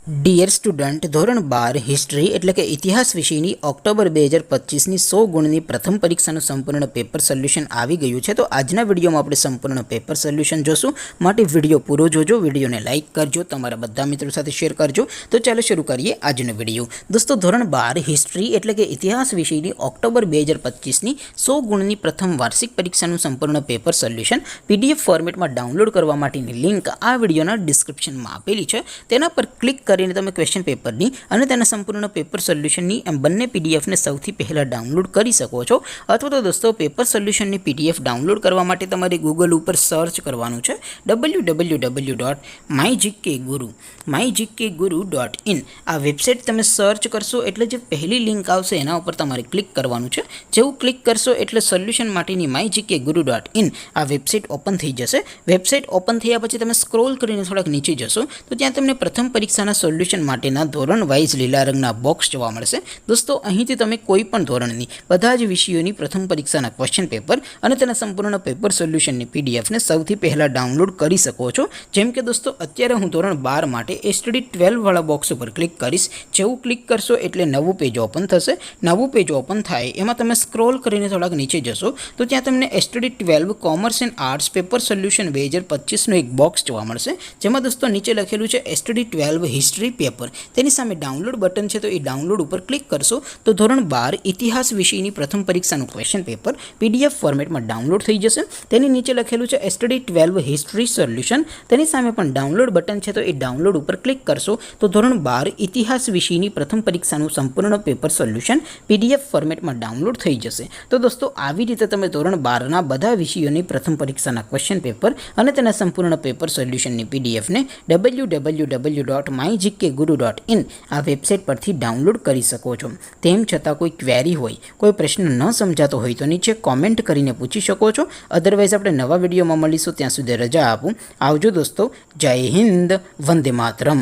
Dear student, ધોરણ 12 history એટલે કે ઇતિહાસ વિષયની ઓક્ટોબર 2025ની 100 ગુણની પ્રથમ પરીક્ષાનું સંપૂર્ણ પેપર સોલ્યુશન આવી ગયું છે. તો આજના વિડીયોમાં આપણે સંપૂર્ણ પેપર સોલ્યુશન જોશું. માટે વિડીયો પૂરો જોજો, વિડીયોને લાઇક કરજો, તમારા બધા મિત્રો સાથે શેર કરજો. તો ચાલો શરૂ કરીએ આજનો વિડીયો. દોસ્તો, ધોરણ 12 હિસ્ટ્રી એટલે કે ઇતિહાસ વિષયની ઓક્ટોબર 2025ની 100 ગુણની પ્રથમ વાર્ષિક પરીક્ષાનું સંપૂર્ણ પેપર સોલ્યુશન PDF ફોર્મેટમાં ડાઉનલોડ કરવા માટેની લિંક આ વિડીયોના ડિસ્ક્રિપ્શનમાં આપેલી છે. તેના પર ક્લિક કરીને તમે ક્વેશ્ચન પેપરની અને તેના સંપૂર્ણ પેપર સોલ્યુશનની એમ બંને PDFને સૌથી પહેલાં ડાઉનલોડ કરી શકો છો. અથવા તો દોસ્તો, પેપર સોલ્યુશનની PDF ડાઉનલોડ કરવા માટે તમારે ગૂગલ ઉપર સર્ચ કરવાનું છે www.mygkguru.in. આ વેબસાઇટ તમે સર્ચ કરશો એટલે જે પહેલી લિંક આવશે એના ઉપર તમારે ક્લિક કરવાનું છે. જેવું ક્લિક કરશો એટલે સોલ્યુશન માટેની mygkguru.in આ વેબસાઇટ ઓપન થઈ જશે. વેબસાઇટ ઓપન થયા પછી તમે સ્ક્રોલ કરીને થોડાક નીચે જશો તો ત્યાં તમને પ્રથમ પરીક્ષાના સોલ્યુશન માટેના ધોરણ વાઇઝ લીલા રંગના બોક્સ જોવા મળશે. દોસ્તો, અહીંથી તમે કોઈ પણ ધોરણની બધા જ વિષયોની પ્રથમ પરીક્ષાના ક્વેશ્ચન પેપર અને તેના સંપૂર્ણ પેપર સોલ્યુશનની PDFને સૌથી પહેલાં ડાઉનલોડ કરી શકો છો. જેમ કે દોસ્તો, અત્યારે હું ધોરણ 12 માટે STD 12 વાળા બોક્સ ઉપર ક્લિક કરીશ. જેવું ક્લિક કરશો એટલે નવું પેજ ઓપન થશે. નવું પેજ ઓપન થાય એમાં તમે સ્ક્રોલ કરીને થોડાક નીચે જશો તો ત્યાં તમને STD 12 commerce and arts paper solution 2025નું એક બોક્સ જોવા મળશે. જેમાં દોસ્તો નીચે લખેલું છે STD 12 હિસ્ટ્રી પેપર. તેની સામે ડાઉનલોડ બટન છે, તો એ ડાઉનલોડ ઉપર ક્લિક કરશો તો ધોરણ 12 ઇતિહાસ વિષયની પ્રથમ પરીક્ષાનું ક્વેશ્ચન પેપર PDF ફોર્મેટમાં ડાઉનલોડ થઈ જશે. તેની નીચે લખેલું છે STD 12 હિસ્ટ્રી સોલ્યુશન. તેની સામે પણ ડાઉનલોડ બટન છે, તો એ ડાઉનલોડ ઉપર ક્લિક કરશો તો ધોરણ 12 ઇતિહાસ વિષયની પ્રથમ પરીક્ષાનું સંપૂર્ણ પેપર સોલ્યુશન PDF ફોર્મેટમાં ડાઉનલોડ થઈ જશે. તો દોસ્તો, આવી રીતે તમે ધોરણ 12ના બધા વિષયોની પ્રથમ પરીક્ષાના ક્વેશ્ચન પેપર અને તેના સંપૂર્ણ પેપર સોલ્યુશનની PDFને www.mygkguru.in આ વેબસાઇટ પરથી ડાઉનલોડ કરી શકો છો. તેમ છતાં કોઈ ક્વેરી હોય, કોઈ પ્રશ્ન ન સમજાતો હોય તો નીચે કોમેન્ટ કરીને પૂછી શકો છો. અધરવાઇઝ આપણે નવા વિડીયોમાં મળીશું. ત્યાં સુધી રજા આપું. આવજો દોસ્તો. જય હિન્દ. વંદે માતરમ.